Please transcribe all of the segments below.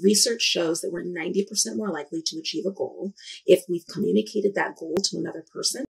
Research shows that we're 90% more likely to achieve a goal if we've communicated that goal to another person.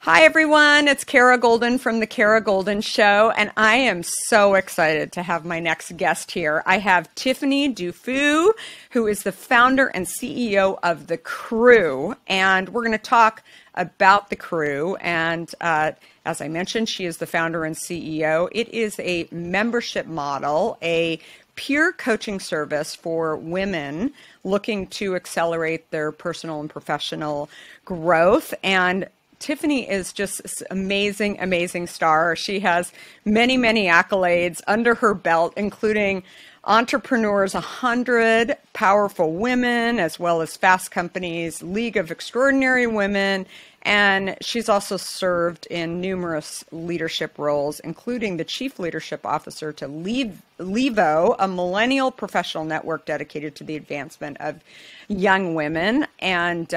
Hi, everyone. It's Kara Goldin from The Kara Goldin Show, and I am so excited to have my next guest here. I have Tiffany Dufu, who is the founder and CEO of The Crew, and we're going to talk about The Crew. And as I mentioned, she is the founder and CEO. It is a membership model, a peer coaching service for women looking to accelerate their personal and professional growth. And Tiffany is just this amazing, amazing star. She has many, many accolades under her belt, including Entrepreneurs 100, Powerful Women, as well as Fast Company's League of Extraordinary Women. And she's also served in numerous leadership roles, including the Chief Leadership Officer to Levo, a millennial professional network dedicated to the advancement of young women. And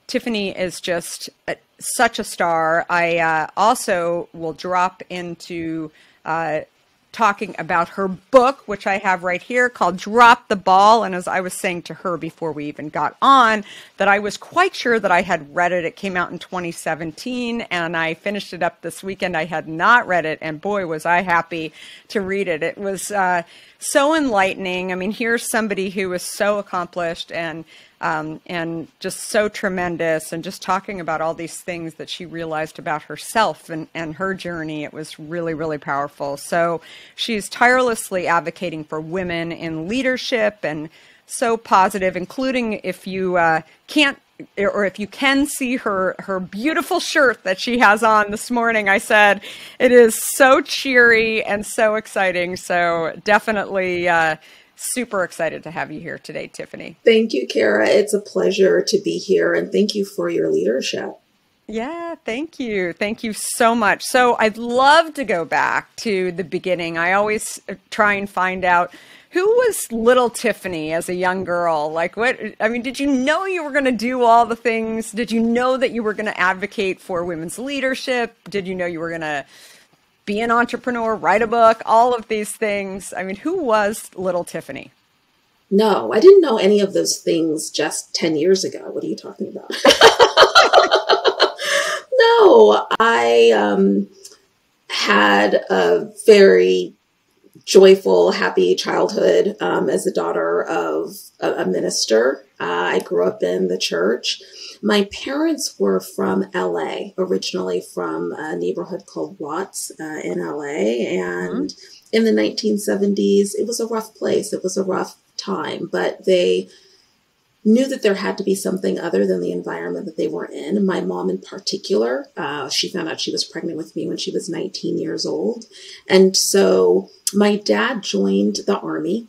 Tiffany is just such a star. I also will drop into talking about her book, which I have right here, called Drop the Ball. And as I was saying to her before we even got on, that I was quite sure that I had read it. It came out in 2017, and I finished it up this weekend. I had not read it, and boy, was I happy to read it. It was so enlightening. I mean, here's somebody who was so accomplished and just so tremendous, and just talking about all these things that she realized about herself and her journey. It was really, really powerful. So she's tirelessly advocating for women in leadership, and so positive, including if you can't, or if you can see her beautiful shirt that she has on this morning. I said it is so cheery and so exciting. So definitely super excited to have you here today, Tiffany. Thank you, Kara. It's a pleasure to be here, and thank you for your leadership. Yeah, thank you. Thank you so much. So I'd love to go back to the beginning. I always try and find out, who was little Tiffany as a young girl? Like, what, I mean, did you know you were going to do all the things? Did you know that you were going to advocate for women's leadership? Did you know you were going to be an entrepreneur, write a book, all of these things? I mean, who was little Tiffany? No, I didn't know any of those things just 10 years ago. What are you talking about? No, I had a very joyful, happy childhood as the daughter of a minister. I grew up in the church. My parents were from LA, originally from a neighborhood called Watts in LA. And in the 1970s, it was a rough place. It was a rough time, but they knew that there had to be something other than the environment that they were in. My mom in particular, she found out she was pregnant with me when she was 19 years old. And so my dad joined the Army,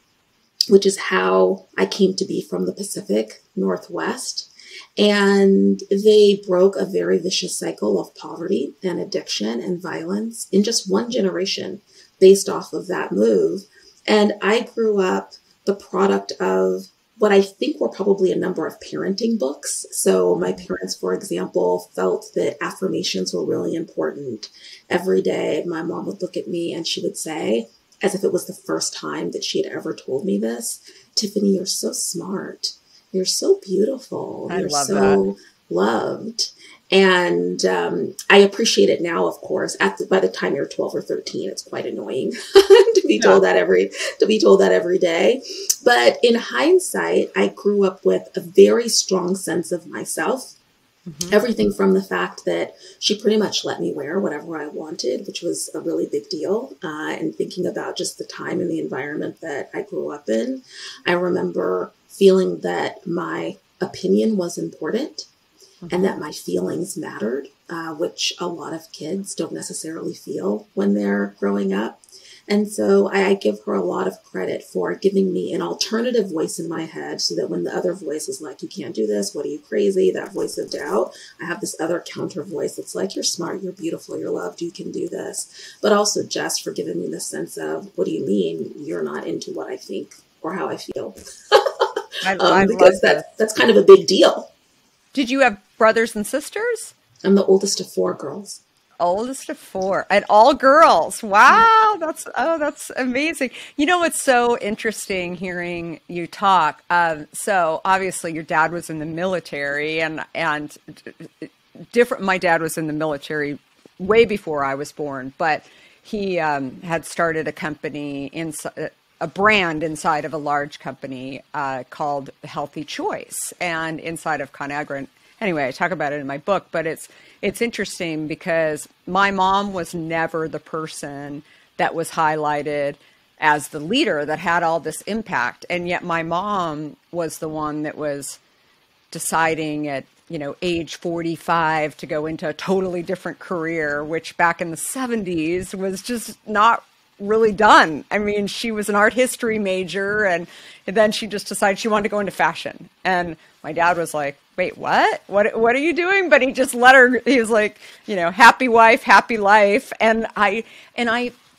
which is how I came to be from the Pacific Northwest. And they broke a very vicious cycle of poverty and addiction and violence in just one generation based off of that move. And I grew up the product of what I think were probably a number of parenting books. So my parents, for example, felt that affirmations were really important. Every day, my mom would look at me and she would say, as if it was the first time that she had ever told me this, "Tiffany, you're so smart. You're so beautiful. You're so loved." And I appreciate it now, of course. By the time you're 12 or 13, it's quite annoying to be told that every day. But in hindsight, I grew up with a very strong sense of myself. Everything from the fact that she pretty much let me wear whatever I wanted, which was a really big deal. And thinking about just the time and the environment that I grew up in, I remember feeling that my opinion was important and that my feelings mattered, which a lot of kids don't necessarily feel when they're growing up. And so I give her a lot of credit for giving me an alternative voice in my head, so that when the other voice is like, "You can't do this, what are you, crazy?" that voice of doubt, I have this other counter voice that's like, "You're smart, you're beautiful, you're loved, you can do this." But also just for giving me the sense of, "What do you mean you're not into what I think or how I feel?" Because that's kind of a big deal. Did you have brothers and sisters? I'm the oldest of 4 girls. Oldest of four, and all girls. Wow, that's amazing. You know, it's so interesting hearing you talk. So obviously, your dad was in the military, and different. My dad was in the military way before I was born, but he had started a company inside a brand inside of a large company called Healthy Choice, and inside of ConAgra. And anyway, I talk about it in my book, but it's interesting because my mom was never the person that was highlighted as the leader that had all this impact, and yet my mom was the one that was deciding at age 45 to go into a totally different career, which back in the 70s was just not really done. I mean, she was an art history major, and then she just decided she wanted to go into fashion. And my dad was like, wait, what are you doing? But he just let her. He was like, happy wife, happy life. And I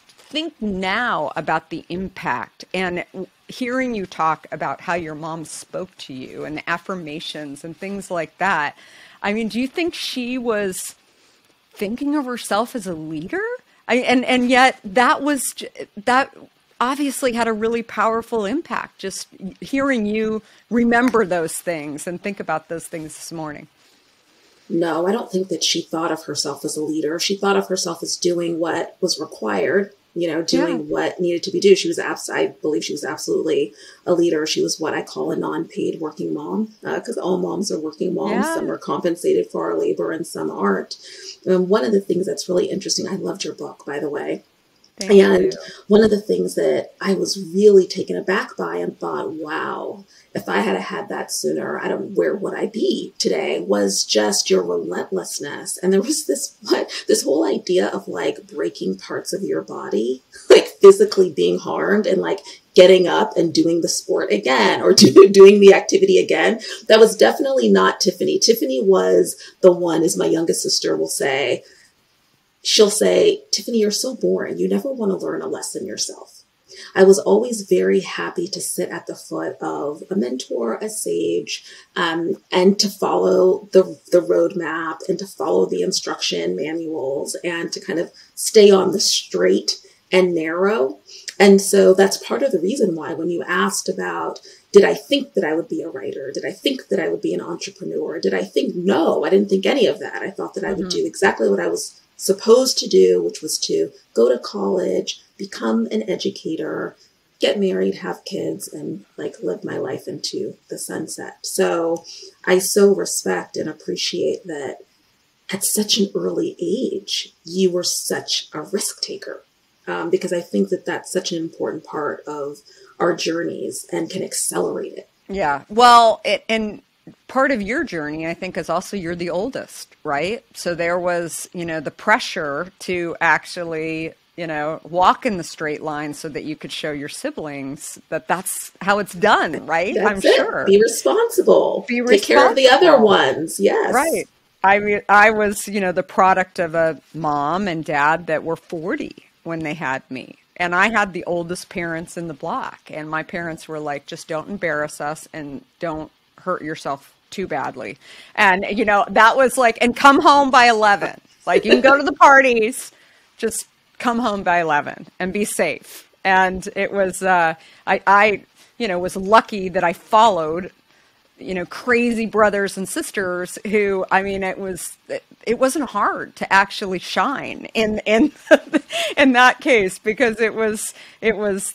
think now about the impact, and hearing you talk about how your mom spoke to you and the affirmations and things like that. I mean, do you think she was thinking of herself as a leader? And yet that obviously had a really powerful impact, just hearing you remember those things and think about those things this morning. No, I don't think that she thought of herself as a leader. She thought of herself as doing what was required, doing what needed to be done. I believe she was absolutely a leader. She was what I call a non-paid working mom, because all moms are working moms. Yeah. Some are compensated for our labor and some aren't. One of the things that's really interesting, I loved your book, by the way. Thank you. One of the things that I was really taken aback by and thought, wow, if I had that sooner, where would I be today, was just your relentlessness. And there was this whole idea of like breaking parts of your body, like physically being harmed and like getting up and doing the sport again or doing the activity again. That was definitely not Tiffany. Tiffany was the one, as my youngest sister will say, she'll say, Tiffany, you're so boring. You never want to learn a lesson yourself. I was always very happy to sit at the foot of a mentor, a sage, and to follow the roadmap and to follow the instruction manuals and to kind of stay on the straight and narrow. And so that's part of the reason why when you asked about, did I think that I would be a writer? Did I think that I would be an entrepreneur? Did I think, no, I didn't think any of that. I thought that I would do exactly what I was supposed to do, which was to go to college, become an educator, get married, have kids, and like live my life into the sunset. So I so respect and appreciate that at such an early age, you were such a risk taker, because I think that that's such an important part of our journeys and can accelerate it. Yeah. Well, and part of your journey, I think, is also you're the oldest, right? So there was, the pressure to actually, walk in the straight line so that you could show your siblings that that's how it's done, right? That's sure. Be responsible. Take care of the other ones. Yes. Right. I mean, I was, the product of a mom and dad that were 40 when they had me. And I had the oldest parents in the block. And my parents were like, just don't embarrass us and don't hurt yourself too badly. And, that was like, and come home by 11. Like, you can go to the parties, just come home by 11 and be safe. And it was, I was lucky that I followed, crazy brothers and sisters who, I mean, it wasn't hard to actually shine in in that case, because it was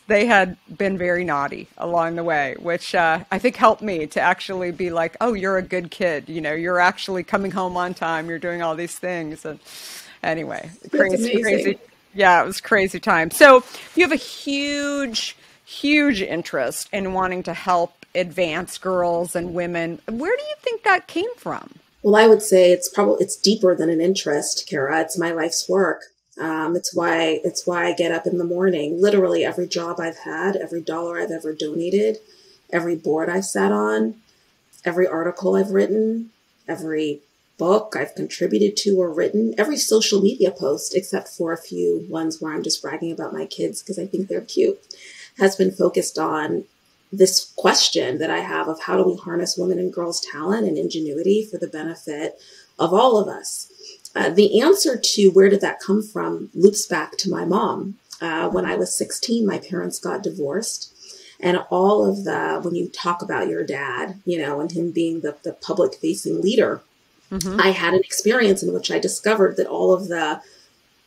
they had been very naughty along the way, which I think helped me to actually be like, oh, you're a good kid, you're actually coming home on time, you're doing all these things. And anyway, crazy. Yeah, it was crazy time. So you have a huge interest in wanting to help advance girls and women. Where do you think that came from? Well, I would say it's deeper than an interest, Kara. It's my life's work. It's why I get up in the morning. Literally every job I've had, every dollar I've ever donated, every board I've sat on, every article I've written, every book I've contributed to or written, every social media post, except for a few ones where I'm just bragging about my kids because I think they're cute, has been focused on this question that I have of how do we harness women and girls' talent and ingenuity for the benefit of all of us. The answer to where did that come from loops back to my mom. When I was 16, my parents got divorced. And all of when you talk about your dad, and him being the public facing leader, I had an experience in which I discovered that all of the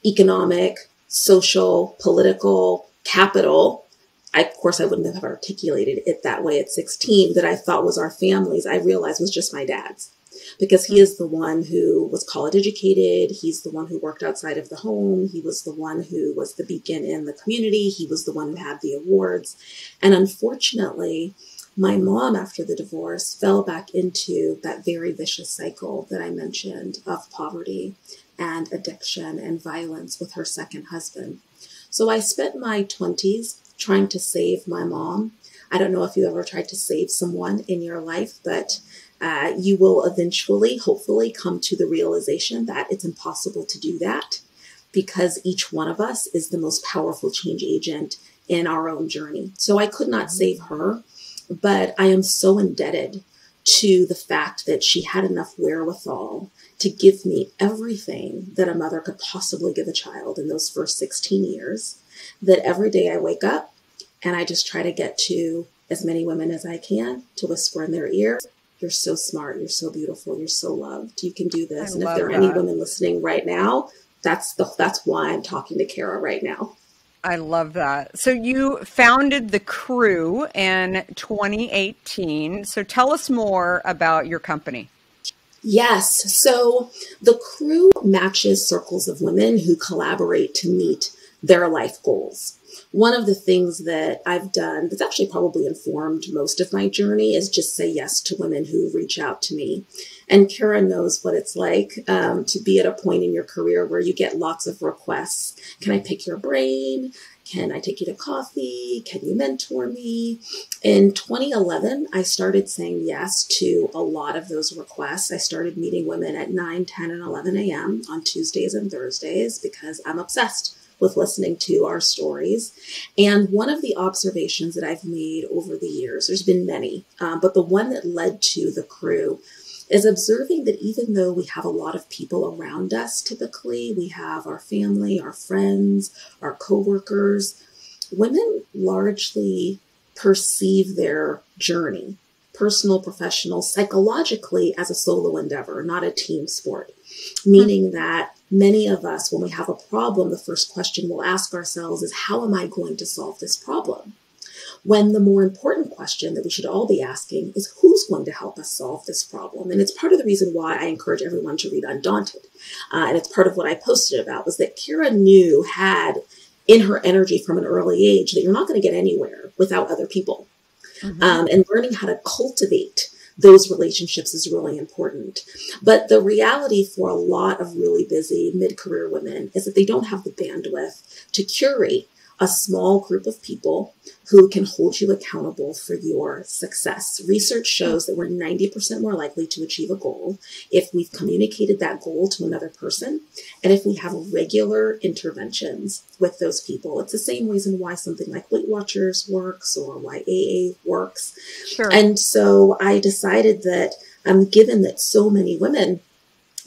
economic, social, political capital, of course, I wouldn't have articulated it that way at 16, that I thought was our family's, I realized was just my dad's. Because he is the one who was college educated. He's the one who worked outside of the home. He was the one who was the beacon in the community. He was the one who had the awards. And unfortunately, my mom, after the divorce, fell back into that very vicious cycle that I mentioned of poverty and addiction and violence with her second husband. So I spent my 20s trying to save my mom. I don't know if you ever tried to save someone in your life, but you will eventually, hopefully, come to the realization that it's impossible to do that because each one of us is the most powerful change agent in our own journey. So I could not save her, but I am so indebted to the fact that she had enough wherewithal to give me everything that a mother could possibly give a child in those first 16 years, that every day I wake up and I just try to get to as many women as I can to whisper in their ear, you're so smart, you're so beautiful, you're so loved, you can do this. And if there are any women listening right now, that's why I'm talking to Kara right now. I love that. So you founded the Crew in 2018. So tell us more about your company. Yes. So the Crew matches circles of women who collaborate to meet their life goals. One of the things that I've done that's actually probably informed most of my journey is just say yes to women who reach out to me. And Kara knows what it's like to be at a point in your career where you get lots of requests. Can I pick your brain? Can I take you to coffee? Can you mentor me? In 2011, I started saying yes to a lot of those requests. I started meeting women at 9, 10, and 11 a.m. on Tuesdays and Thursdays because I'm obsessed with listening to our stories. And one of the observations that I've made over the years, there's been many, but the one that led to the Crew is observing that even though we have a lot of people around us, typically we have our family, our friends, our coworkers, women largely perceive their journey, personal, professional, psychologically as a solo endeavor, not a team sport, meaning that many of us, when we have a problem, the first question we'll ask ourselves is, how am I going to solve this problem? When the more important question that we should all be asking is, who's going to help us solve this problem? And it's part of the reason why I encourage everyone to read Undaunted. And it's part of what I posted about was that Kara had in her energy from an early age that you're not going to get anywhere without other people. And learning how to cultivate those relationships is really important. But the reality for a lot of really busy mid-career women is that they don't have the bandwidth to curate a small group of people who can hold you accountable for your success. Research shows that we're 90% more likely to achieve a goal if we've communicated that goal to another person and if we have regular interventions with those people. It's the same reason why something like Weight Watchers works or why AA works. Sure. And so I decided that given that so many women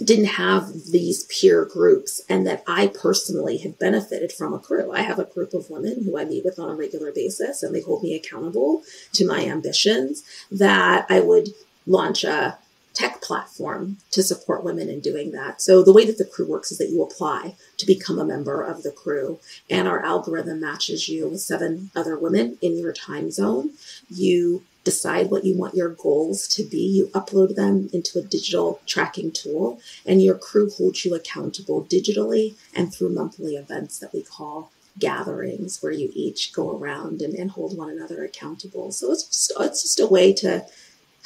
didn't have these peer groups and that I personally had benefited from a Crew. I have a group of women who I meet with on a regular basis and they hold me accountable to my ambitions, that I would launch a tech platform to support women in doing that. So the way that the Crew works is that you apply to become a member of the Crew and our algorithm matches you with 7 other women in your time zone. You decide what you want your goals to be. You upload them into a digital tracking tool and your Crew holds you accountable digitally and through monthly events that we call gatherings where you each go around and hold one another accountable. So it's just a way to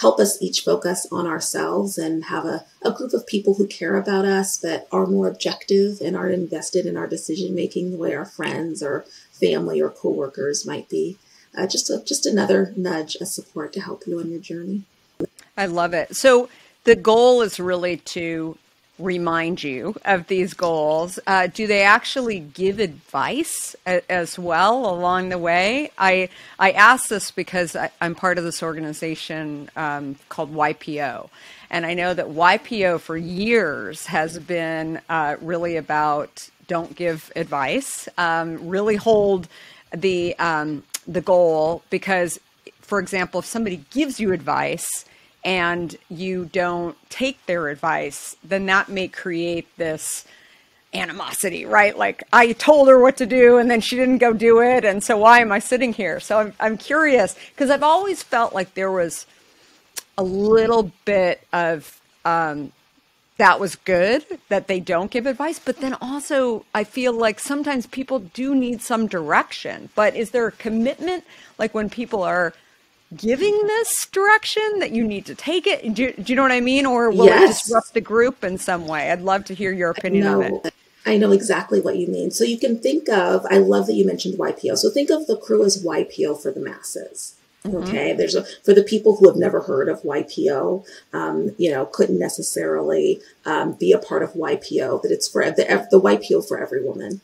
help us each focus on ourselves and have a group of people who care about us but are more objective and are invested in our decision making the way our friends or family or coworkers might be. Just another nudge, a support to help you on your journey. I love it. So the goal is really to remind you of these goals, do they actually give advice as well along the way? I ask this because I'm part of this organization called YPO. And I know that YPO for years has been really about don't give advice, really hold the goal, because, for example, if somebody gives you advice and you don't take their advice, then that may create this animosity, right? Like, I told her what to do and then she didn't go do it. And so why am I sitting here? So I'm curious, because I've always felt like there was a little bit of that was good that they don't give advice. But then also I feel like sometimes people do need some direction. But is there a commitment, like when people are giving this direction, that you need to take it? Do you know what I mean? Or will it disrupt the group in some way? I'd love to hear your opinion on it. I know exactly what you mean. So you can think of, I love that you mentioned YPO. So think of the crew as YPO for the masses. Okay, for the people who have never heard of YPO, couldn't necessarily be a part of YPO, but it's for the YPO for every woman.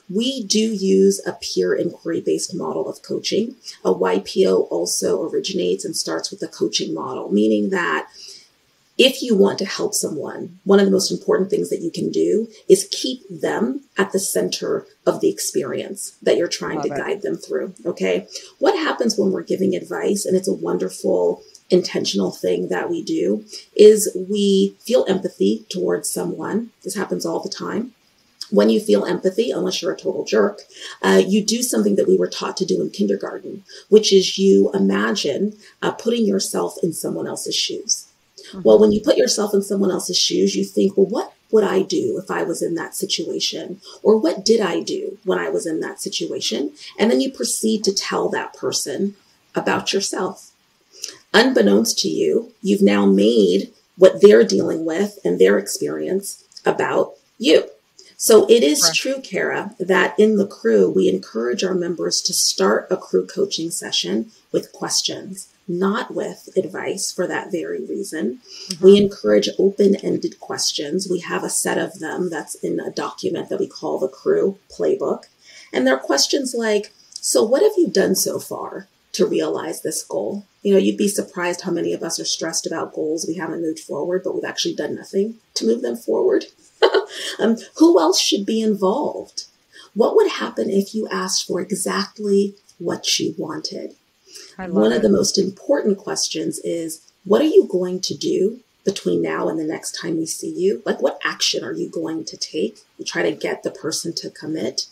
We do use a peer inquiry-based model of coaching. A YPO also originates and starts with a coaching model, meaning that if you want to help someone, one of the most important things that you can do is keep them at the center of the experience that you're trying to guide them through. Okay. What happens when we're giving advice, and it's a wonderful intentional thing that we do, is we feel empathy towards someone. This happens all the time. When you feel empathy, unless you're a total jerk, you do something that we were taught to do in kindergarten, which is you imagine putting yourself in someone else's shoes. Well, when you put yourself in someone else's shoes, you think, well, what would I do if I was in that situation? Or what did I do when I was in that situation? And then you proceed to tell that person about yourself. Unbeknownst to you, you've now made what they're dealing with and their experience about you. So it is true, Kara, that in the crew, we encourage our members to start a crew coaching session with questions, not with advice, for that very reason. We encourage open-ended questions. We have a set of them that's in a document that we call the crew playbook. And they're questions like, so what have you done so far to realize this goal? You'd be surprised how many of us are stressed about goals we haven't moved forward, but we've actually done nothing to move them forward. Who else should be involved? What would happen if you asked for exactly what you wanted? One of the most important questions is, what are you going to do between now and the next time we see you? Like, what action are you going to take? You try to get the person to commit.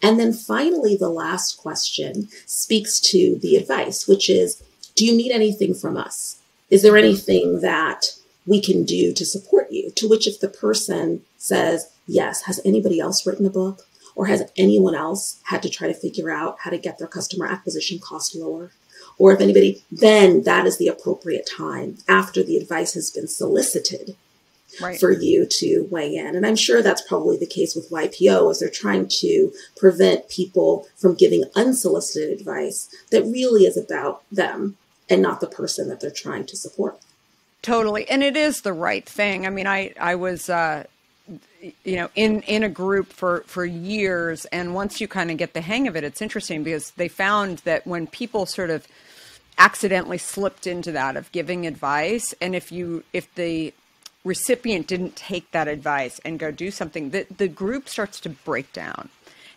And then finally, the last question speaks to the advice, which is, do you need anything from us? Is there anything that we can do to support you? To which, if the person says, yes, has anybody else written a book? Or has anyone else had to try to figure out how to get their customer acquisition cost lower? Or if anybody, then that is the appropriate time after the advice has been solicited for you to weigh in. And I'm sure that's probably the case with YPO, as they're trying to prevent people from giving unsolicited advice that really is about them and not the person that they're trying to support. Totally. And it is the right thing. I mean, I was, in a group for years. And once you kind of get the hang of it, it's interesting because they found that when people sort of accidentally slipped into that of giving advice, and if the recipient didn't take that advice and go do something, the group starts to break down.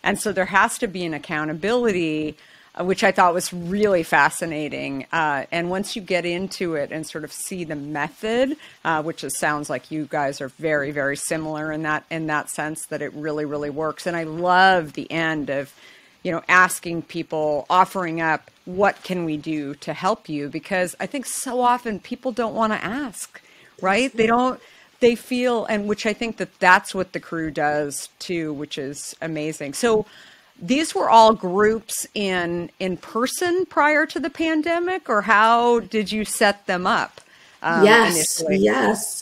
And so there has to be an accountability, which I thought was really fascinating. And once you get into it and sort of see the method, which sounds like you guys are very, very similar in that sense, that it really, really works. And I love the end of, asking people, offering up, what can we do to help you? Because I think so often people don't want to ask, right? They feel, and which I think that's what the crew does too, which is amazing. So these were all groups in person prior to the pandemic, or how did you set them up? Yes.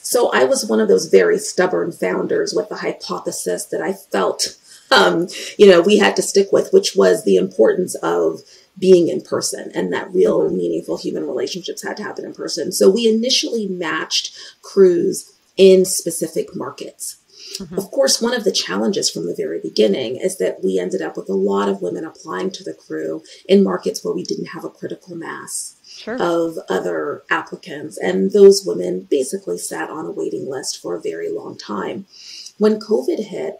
So I was one of those very stubborn founders with the hypothesis that I felt, we had to stick with, which was the importance of being in person, and that real meaningful human relationships had to happen in person. So we initially matched crews in specific markets. Of course, one of the challenges from the very beginning is that we ended up with a lot of women applying to the crew in markets where we didn't have a critical mass of other applicants. And those women basically sat on a waiting list for a very long time. When COVID hit,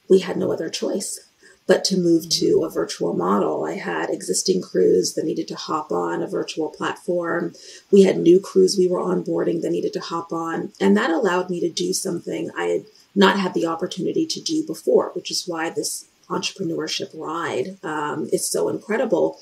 we had no other choice but to move to a virtual model. I had existing crews that needed to hop on a virtual platform. We had new crews we were onboarding that needed to hop on. And that allowed me to do something I had not had the opportunity to do before, which is why this entrepreneurship ride is so incredible,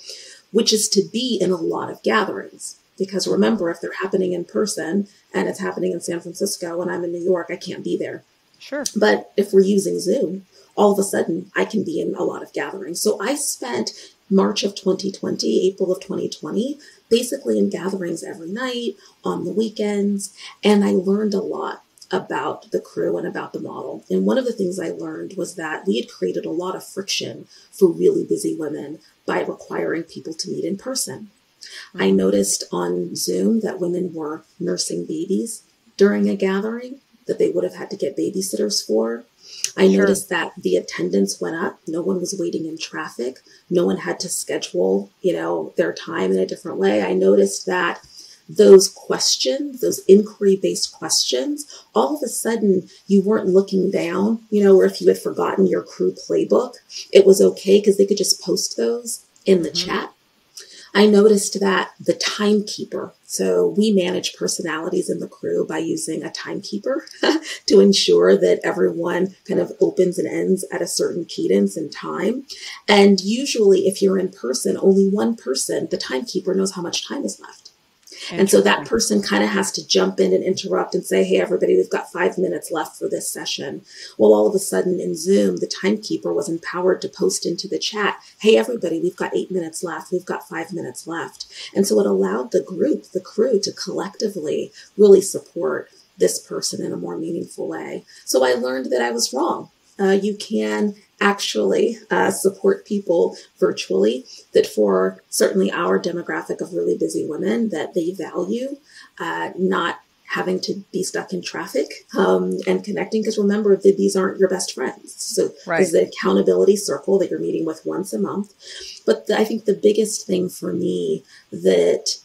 which is to be in a lot of gatherings. Because remember, if they're happening in person and it's happening in San Francisco and I'm in New York, I can't be there. Sure. But if we're using Zoom, all of a sudden I can be in a lot of gatherings. So I spent March of 2020, April of 2020, basically in gatherings every night, on the weekends, and I learned a lot about the crew and about the model. And one of the things I learned was that we had created a lot of friction for really busy women by requiring people to meet in person. I noticed on Zoom that women were nursing babies during a gathering that they would have had to get babysitters for. I noticed that the attendance went up. No one was waiting in traffic. No one had to schedule, their time in a different way. I noticed that those questions, those inquiry-based questions, all of a sudden you weren't looking down, or if you had forgotten your crew playbook, it was okay because they could just post those in the chat. I noticed that the timekeeper, so we manage personalities in the crew by using a timekeeper to ensure that everyone kind of opens and ends at a certain cadence and time. And usually if you're in person, only one person, the timekeeper, knows how much time is left. And so that person kind of has to jump in and interrupt and say, hey, everybody, we've got 5 minutes left for this session. Well, all of a sudden in Zoom, the timekeeper was empowered to post into the chat, hey, everybody, we've got 8 minutes left. We've got 5 minutes left. And so it allowed the crew to collectively really support this person in a more meaningful way. So I learned that I was wrong. You can actually support people virtually, that for certainly our demographic of really busy women, that they value not having to be stuck in traffic and connecting. Because remember, these aren't your best friends. So there's the accountability circle that you're meeting with once a month. But I think the biggest thing for me that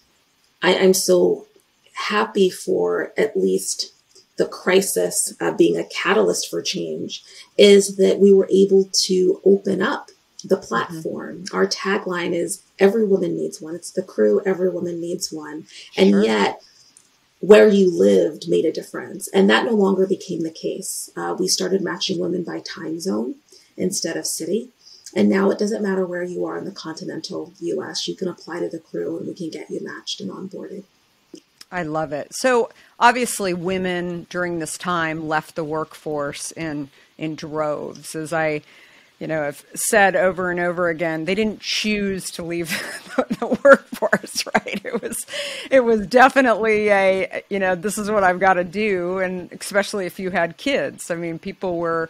I'm so happy for, at least the crisis being a catalyst for change, is that we were able to open up the platform. Our tagline is every woman needs one. It's the crew, every woman needs one. And yet where you lived made a difference. And that no longer became the case. We started matching women by time zone instead of city. And now it doesn't matter where you are in the continental US. You can apply to the crew and we can get you matched and onboarded. I love it. So obviously women during this time left the workforce in droves. As I, have said over and over again, they didn't choose to leave the workforce, right? It was definitely this is what I've got to do. And especially if you had kids. I mean, people were,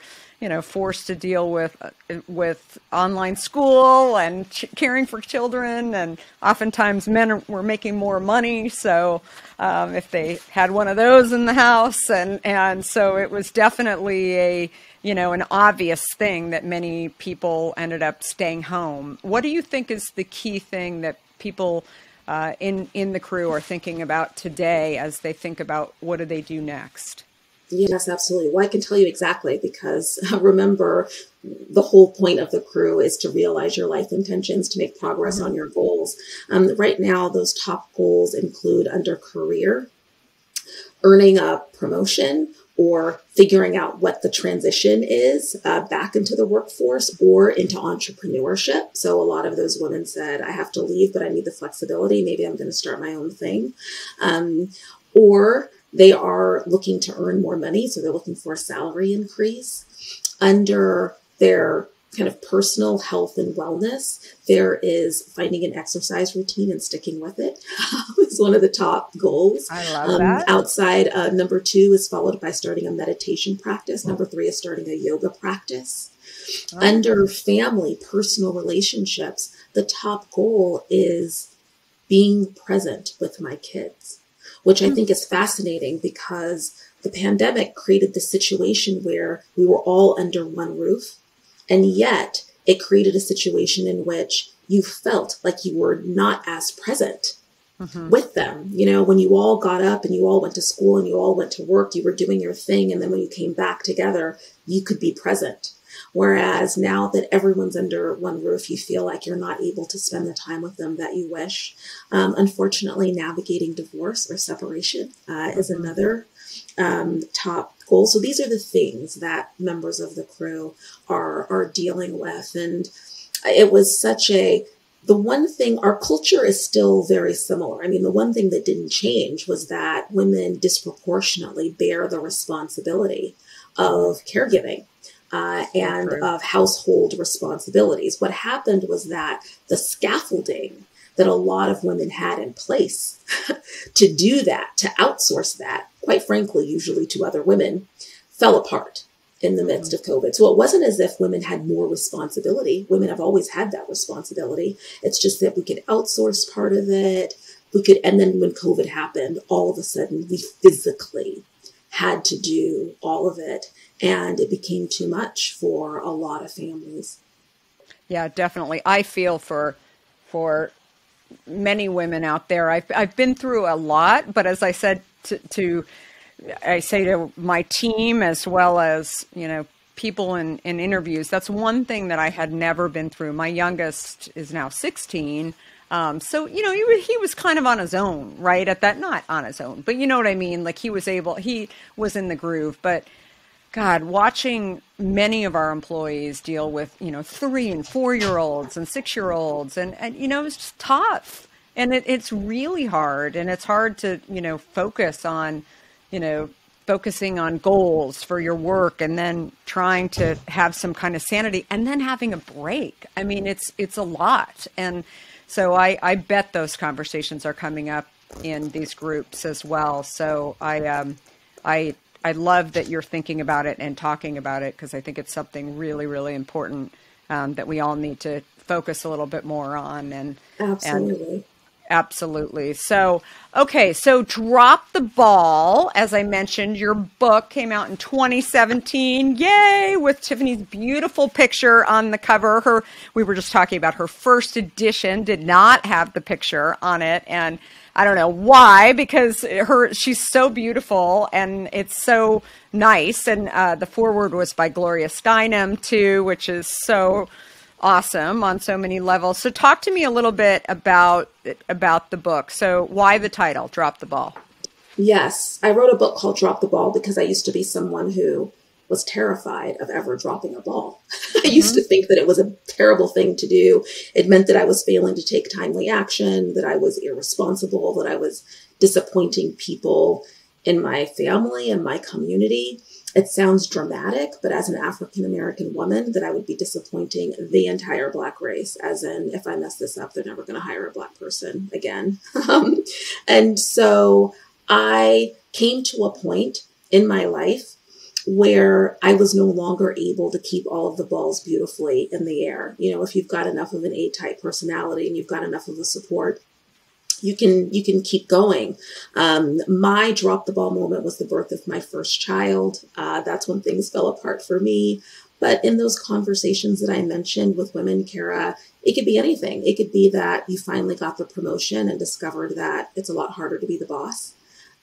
forced to deal with online school and caring for children, and oftentimes men were making more money. So if they had one of those in the house, and so it was definitely an obvious thing that many people ended up staying home. What do you think is the key thing that people in the crew are thinking about today as they think about what do they do next? Yes, absolutely. Well, I can tell you exactly, because remember, the whole point of the crew is to realize your life intentions, to make progress on your goals. Right now, those top goals include, under career, earning a promotion or figuring out what the transition is back into the workforce or into entrepreneurship. So a lot of those women said, I have to leave, but I need the flexibility. Maybe I'm going to start my own thing. Or they are looking to earn more money, so they're looking for a salary increase. Under their kind of personal health and wellness, there is finding an exercise routine and sticking with it. It's one of the top goals. I love that. Outside, number 2 is followed by starting a meditation practice. Number 3 is starting a yoga practice. Oh. Under family, personal relationships, the top goal is being present with my kids, which I think is fascinating, because the pandemic created the situation where we were all under one roof. And yet it created a situation in which you felt like you were not as present with them. You know, when you all got up and you all went to school and you all went to work, you were doing your thing. And then when you came back together, you could be present. Whereas now that everyone's under one roof, you feel like you're not able to spend the time with them that you wish. Unfortunately, navigating divorce or separation is another top goal. So these are the things that members of the crew are dealing with. And it was the one thing, our culture is still very similar. I mean, the one thing that didn't change was that women disproportionately bear the responsibility of caregiving and of household responsibilities. What happened was that the scaffolding that a lot of women had in place to do that, to outsource that, quite frankly, usually to other women, fell apart in the midst of COVID. So it wasn't as if women had more responsibility. Women have always had that responsibility. It's just that we could outsource part of it. And then when COVID happened, all of a sudden we physically had to do all of it. And it became too much for a lot of families. Yeah, definitely. I feel for many women out there. I've been through a lot, but as I said I say to my team as well as, you know, people in interviews, that's one thing that I had never been through. My youngest is now 16. So, you know, he was kind of on his own, right? Not on his own, but you know what I mean? Like he was in the groove, but God, watching many of our employees deal with, you know, 3 and 4-year-olds and 6-year-olds and, you know, it's just tough and it's really hard and it's hard to, you know, focusing on goals for your work and then trying to have some kind of sanity and then having a break. I mean, it's a lot. And so I bet those conversations are coming up in these groups as well. So I love that you're thinking about it and talking about it because I think it's something really, really important that we all need to focus a little bit more on. Absolutely. So, okay. So Drop the Ball, as I mentioned, your book came out in 2017. Yay. With Tiffany's beautiful picture on the cover. We were just talking about her first edition did not have the picture on it. And I don't know why, because she's so beautiful and it's so nice. And the foreword was by Gloria Steinem too, which is so awesome on so many levels. So talk to me a little bit about the book. So why the title, Drop the Ball? Yes, I wrote a book called Drop the Ball because I used to be someone who was terrified of ever dropping a ball. I used to think that it was a terrible thing to do. It meant that I was failing to take timely action, that I was irresponsible, that I was disappointing people in my family and my community. It sounds dramatic, but as an African-American woman, that I would be disappointing the entire Black race, as in, if I mess this up, they're never going to hire a Black person again. And so I came to a point in my life where I was no longer able to keep all of the balls beautifully in the air. You know, if you've got enough of an A-type personality and you've got enough of a support, you can keep going. My drop the ball moment was the birth of my first child. That's when things fell apart for me. But in those conversations that I mentioned with women, Kara, it could be anything. It could be that you finally got the promotion and discovered that it's a lot harder to be the boss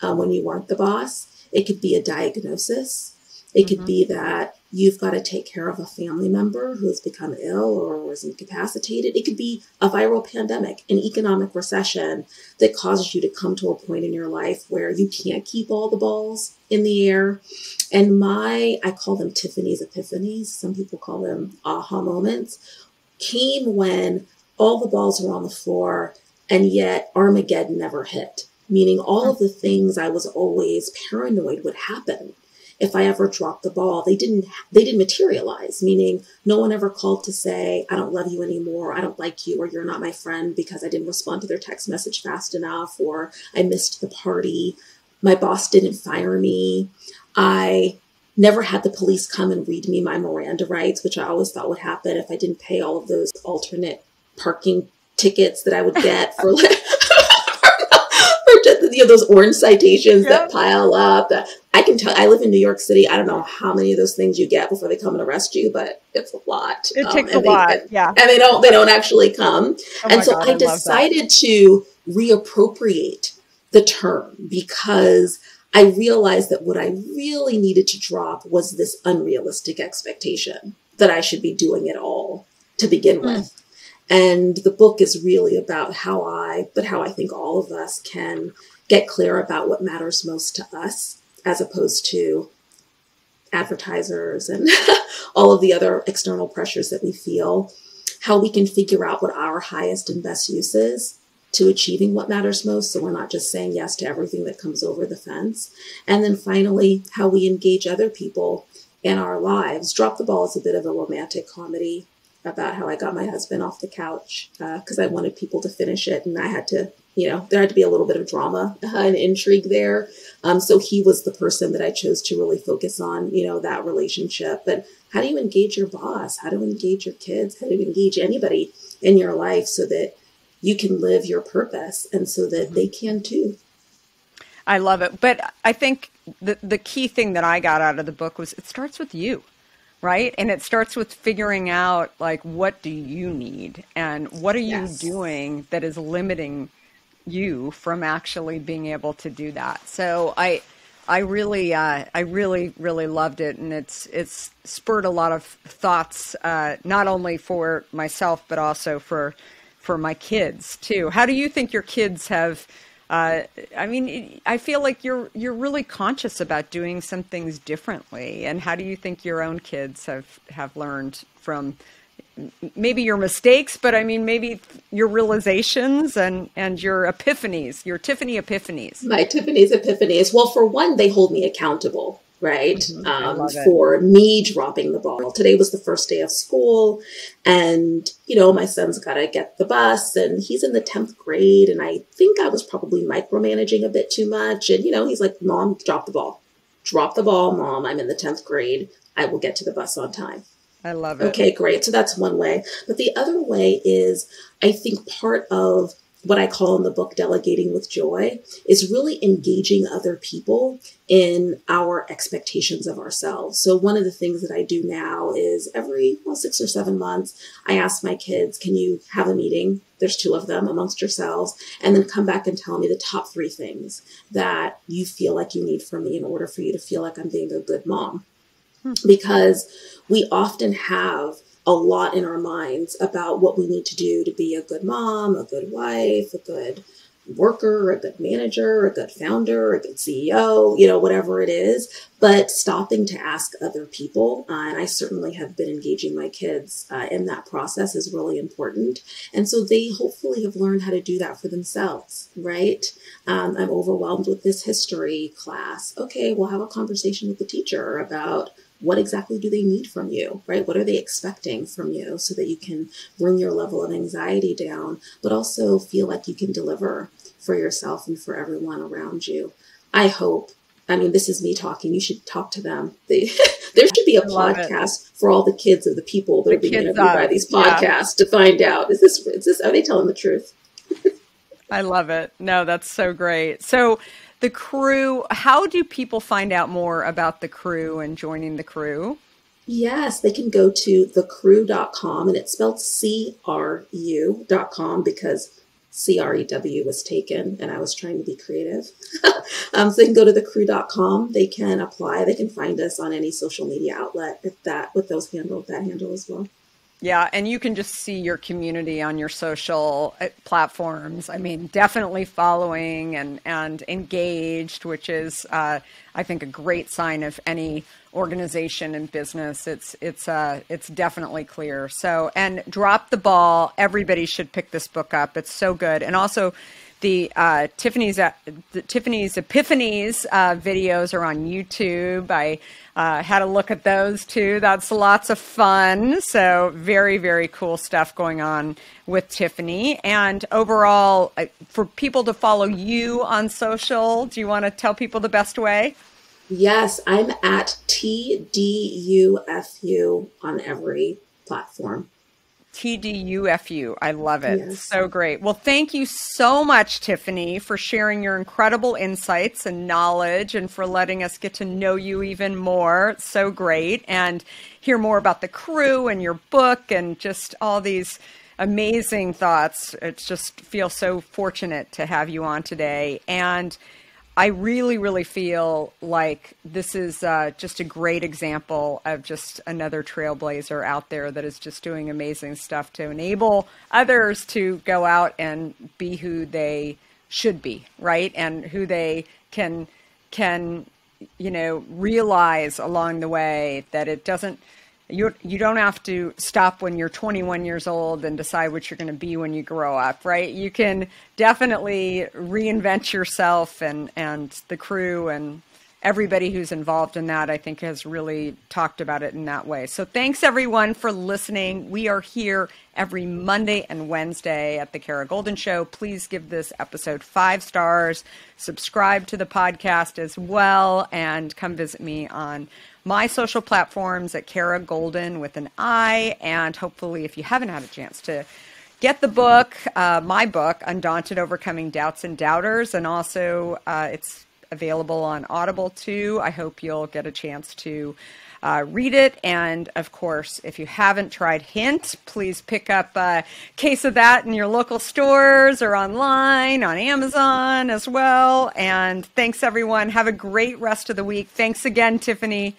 when you weren't the boss. It could be a diagnosis. It could be that you've got to take care of a family member who has become ill or is incapacitated. It could be a viral pandemic, an economic recession that causes you to come to a point in your life where you can't keep all the balls in the air. And I call them Tiffany's Epiphanies. Some people call them aha moments, came when all the balls were on the floor and yet Armageddon never hit, meaning all of the things I was always paranoid would happen if I ever dropped the ball, they didn't materialize, meaning no one ever called to say, I don't love you anymore, I don't like you, or you're not my friend because I didn't respond to their text message fast enough, or I missed the party. My boss didn't fire me. I never had the police come and read me my Miranda rights, which I always thought would happen if I didn't pay all of those alternate parking tickets that I would get for those orange citations Yeah. that pile up. That I can tell. I live in New York City. I don't know how many of those things you get before they come and arrest you, but it's a lot. It takes a lot. Yeah. And they don't actually come. Oh And my so God, I I love that. decided to reappropriate the term because I realized that what I really needed to drop was this unrealistic expectation that I should be doing it all to begin with. And the book is really about how I think all of us can get clear about what matters most to us, as opposed to advertisers and all of the other external pressures that we feel, how we can figure out what our highest and best use is to achieving what matters most. So we're not just saying yes to everything that comes over the fence. And then finally, how we engage other people in our lives. Drop the Ball is a bit of a romantic comedy about how I got my husband off the couch because I wanted people to finish it. And I had to, there had to be a little bit of drama and intrigue there. So he was the person that I chose to really focus on, that relationship. But how do you engage your boss? How do you engage your kids? How do you engage anybody in your life so that you can live your purpose and so that they can too? I love it. But I think the key thing that I got out of the book was it starts with you, right? And it starts with figuring out, like, what do you need and what are you doing that is limiting you from actually being able to do that. So I really loved it, and it's spurred a lot of thoughts, not only for myself but also for my kids too. How do you think your kids have? I feel like you're really conscious about doing some things differently, and how do you think your own kids have learned from maybe your mistakes, but maybe your realizations and your epiphanies, your Tiffany epiphanies? My Tiffany's epiphanies. Well, for one, they hold me accountable, right? For me dropping the ball. Today was the first day of school, and my son's got to get the bus, and he's in the 10th grade, and I think I was probably micromanaging a bit too much. And he's like, "Mom, drop the ball. Drop the ball, Mom. I'm in the 10th grade. I will get to the bus on time." I love it. Okay, great. So that's one way. But the other way is, I think part of what I call in the book delegating with joy is really engaging other people in our expectations of ourselves. So one of the things that I do now is every 6 or 7 months, I ask my kids, can you have a meeting? There's 2 of them amongst yourselves, and then come back and tell me the top 3 things that you feel like you need from me in order for you to feel like I'm being a good mom. Because we often have a lot in our minds about what we need to do to be a good mom, a good wife, a good worker, a good manager, a good founder, a good CEO, whatever it is, but stopping to ask other people. And I certainly have been engaging my kids in that process is really important. And so they hopefully have learned how to do that for themselves, right? I'm overwhelmed with this history class. Okay, we'll have a conversation with the teacher about what exactly do they need from you, right? What are they expecting from you so that you can bring your level of anxiety down, but also feel like you can deliver for yourself and for everyone around you. I hope, this is me talking. You should talk to them. There should be a podcast for all the kids of the people that are being interviewed by these podcasts to find out, are they telling the truth? I love it. No, that's so great. So the crew, how do people find out more about the crew and joining the crew? Yes, they can go to thecrew.com, and it's spelled CRU.com because CREW was taken and I was trying to be creative. So they can go to thecrew.com. They can apply. They can find us on any social media outlet with that handle as well. Yeah, and you can just see your community on your social platforms. Definitely following and engaged, which is, I think, a great sign of any organization and business. It's definitely clear. So, and Drop the Ball. Everybody should pick this book up. It's so good. And also, the Tiffany's Epiphanies videos are on YouTube. I had a look at those too. That's lots of fun. So very, very cool stuff going on with Tiffany. And overall, for people to follow you on social, do you want to tell people the best way? Yes, I'm at TDUFU on every platform. TDUFU. I love it. Yes. So great. Well, thank you so much, Tiffany, for sharing your incredible insights and knowledge and for letting us get to know you even more. It's so great. And hear more about the crew and your book and just all these amazing thoughts. It's just feel so fortunate to have you on today. And I really, really feel like this is just a great example of just another trailblazer out there that is just doing amazing stuff to enable others to go out and be who they should be, right? And who they can realize along the way that it doesn't, you don't have to stop when you're 21 years old and decide what you're going to be when you grow up, right? You can definitely reinvent yourself, and the crew and everybody who's involved in that, I think, has really talked about it in that way. So thanks, everyone, for listening. We are here every Monday and Wednesday at the Kara Goldin Show. Please give this episode 5 stars, subscribe to the podcast as well, and come visit me on my social platforms at Kara Goldin with an I. And hopefully, if you haven't had a chance to get the book, my book, Undaunted: Overcoming Doubts and Doubters, and also it's available on Audible too. I hope you'll get a chance to read it. And of course, if you haven't tried Hint, please pick up a case of that in your local stores or online on Amazon as well. And thanks, everyone. Have a great rest of the week. Thanks again, Tiffany.